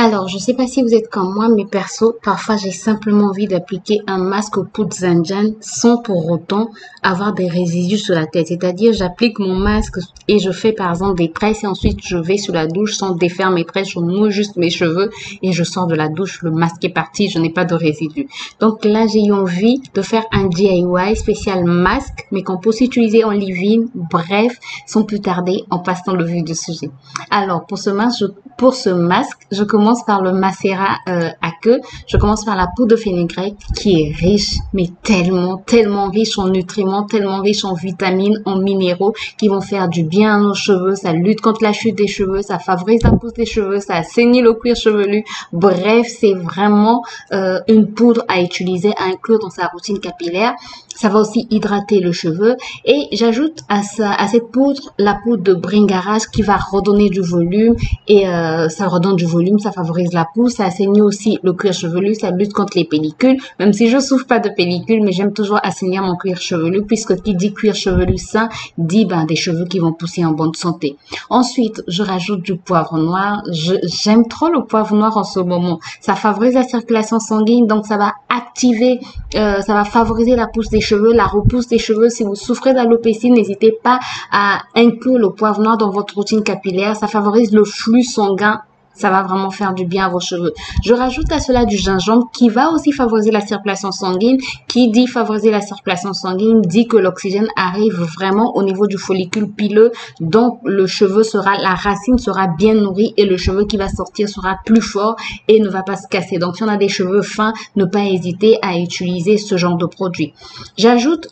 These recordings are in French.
Alors, je sais pas si vous êtes comme moi, mais perso, parfois j'ai simplement envie d'appliquer un masque au poudre Zanjan sans pour autant avoir des résidus sur la tête. C'est-à-dire, j'applique mon masque et je fais par exemple des tresses et ensuite je vais sous la douche sans défaire mes tresses, je mouille juste mes cheveux et je sors de la douche, le masque est parti, je n'ai pas de résidus. Donc là, j'ai eu envie de faire un DIY spécial masque, mais qu'on peut aussi utiliser en leave-in. Bref, sans plus tarder, on passe dans le vif du sujet. Alors, pour ce masque, je commence par le macérat à queue. Je commence par la poudre de fenugrec qui est riche, mais tellement riche en nutriments, tellement riche en vitamines, en minéraux qui vont faire du bien à nos cheveux. Ça lutte contre la chute des cheveux, ça favorise la pousse des cheveux, ça assainit le cuir chevelu. Bref, c'est vraiment une poudre à utiliser, à inclure dans sa routine capillaire. Ça va aussi hydrater le cheveu et j'ajoute à cette poudre la poudre de Bringarage qui va redonner du volume et ça redonne du volume, ça favorise la pousse, ça assainit aussi le cuir chevelu, ça lutte contre les pellicules, même si je souffre pas de pellicules, mais j'aime toujours assainir mon cuir chevelu puisque qui dit cuir chevelu sain dit des cheveux qui vont pousser en bonne santé. Ensuite, je rajoute du poivre noir. J'aime trop le poivre noir en ce moment. Ça favorise la circulation sanguine, donc ça va activer, ça va favoriser la pousse des cheveux, la repousse des cheveux. Si vous souffrez d'alopécie, n'hésitez pas à inclure le poivre noir dans votre routine capillaire. Ça favorise le flux sanguin. Ça va vraiment faire du bien à vos cheveux. Je rajoute à cela du gingembre qui va aussi favoriser la circulation sanguine. Qui dit favoriser la circulation sanguine dit que l'oxygène arrive vraiment au niveau du follicule pileux. Donc, le cheveu la racine sera bien nourrie et le cheveu qui va sortir sera plus fort et ne va pas se casser. Donc, si on a des cheveux fins, ne pas hésiter à utiliser ce genre de produit. J'ajoute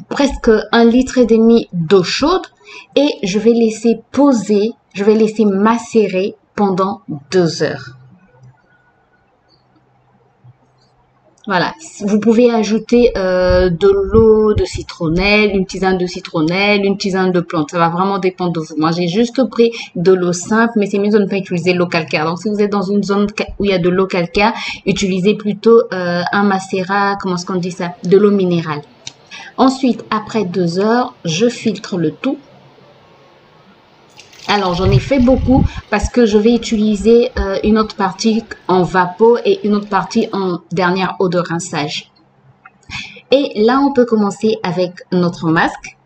presque 1,5 litre d'eau chaude et je vais laisser poser. Je vais laisser macérer pendant 2 heures. Voilà, vous pouvez ajouter de l'eau de citronnelle, une tisane de citronnelle, une tisane de plante. Ça va vraiment dépendre de vous. Moi, j'ai juste pris de l'eau simple, mais c'est mieux de ne pas utiliser l'eau calcaire. Donc, si vous êtes dans une zone où il y a de l'eau calcaire, utilisez plutôt un macérat, comment est-ce qu'on dit ça? De l'eau minérale. Ensuite, après 2 heures, je filtre le tout. Alors, j'en ai fait beaucoup parce que je vais utiliser une autre partie en vapeau et une autre partie en dernière eau de rinçage. Et là, on peut commencer avec notre masque.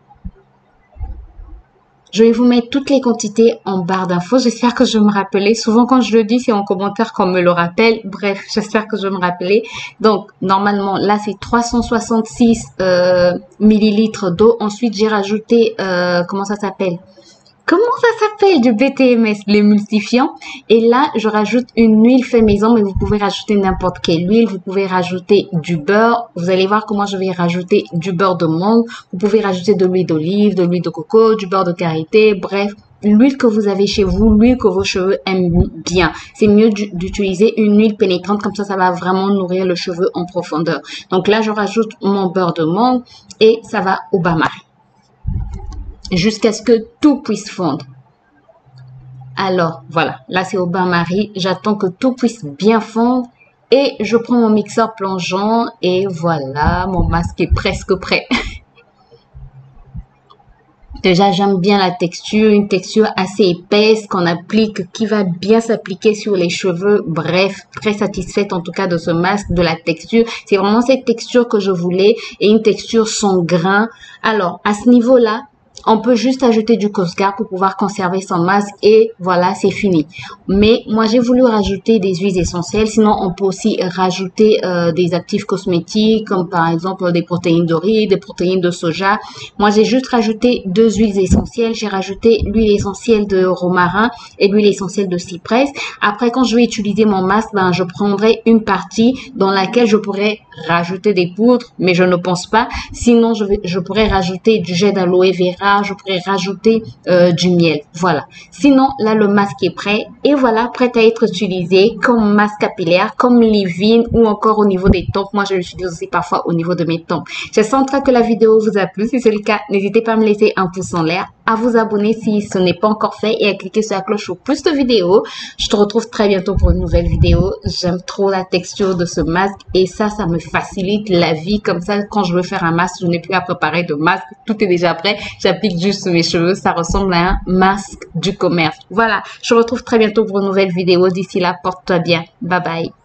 Je vais vous mettre toutes les quantités en barre d'infos. J'espère que je me rappelais. Souvent, quand je le dis, c'est en commentaire qu'on me le rappelle. Bref, j'espère que je me rappelais. Donc, normalement, là, c'est 366 millilitres d'eau. Ensuite, j'ai rajouté, comment ça s'appelle? Du BTMS, l'émulsifiant. Et là, je rajoute une huile fait maison, mais vous pouvez rajouter n'importe quelle huile. Vous pouvez rajouter du beurre. Vous allez voir comment je vais rajouter du beurre de mangue. Vous pouvez rajouter de l'huile d'olive, de l'huile de coco, du beurre de karité. Bref, l'huile que vous avez chez vous, l'huile que vos cheveux aiment bien. C'est mieux d'utiliser une huile pénétrante, comme ça va vraiment nourrir le cheveu en profondeur. Donc là, je rajoute mon beurre de mangue et ça va au bain-marie jusqu'à ce que tout puisse fondre. Alors, voilà, là c'est au bain-marie. J'attends que tout puisse bien fondre et je prends mon mixeur plongeant et voilà, mon masque est presque prêt. Déjà, j'aime bien la texture, une texture assez épaisse qu'on applique, qui va bien s'appliquer sur les cheveux. Bref, très satisfaite en tout cas de ce masque, de la texture. C'est vraiment cette texture que je voulais et une texture sans grain. Alors, à ce niveau-là, on peut juste ajouter du Cosgar pour pouvoir conserver son masque et voilà, c'est fini. Mais moi, j'ai voulu rajouter des huiles essentielles. Sinon, on peut aussi rajouter des actifs cosmétiques comme par exemple des protéines de riz, des protéines de soja. Moi, j'ai juste rajouté 2 huiles essentielles. J'ai rajouté l'huile essentielle de romarin et l'huile essentielle de cyprès. Après, quand je vais utiliser mon masque, je prendrai une partie dans laquelle je pourrais rajouter des poudres, mais je ne pense pas. Sinon, je pourrais rajouter du gel d'aloe vera. Je pourrais rajouter du miel. Voilà. Sinon, là, le masque est prêt. Et voilà, prêt à être utilisé comme masque capillaire, comme leave-in ou encore au niveau des tempes. Moi, je l'utilise aussi parfois au niveau de mes tempes. J'espère en tout cas que la vidéo vous a plu. Si c'est le cas, n'hésitez pas à me laisser un pouce en l'air. à vous abonner si ce n'est pas encore fait et à cliquer sur la cloche pour plus de vidéos. Je te retrouve très bientôt pour une nouvelle vidéo. J'aime trop la texture de ce masque et ça me facilite la vie. Comme ça, quand je veux faire un masque, je n'ai plus à préparer de masque. Tout est déjà prêt. J'applique juste sur mes cheveux. Ça ressemble à un masque du commerce. Voilà, je te retrouve très bientôt pour une nouvelle vidéo. D'ici là, porte-toi bien. Bye bye.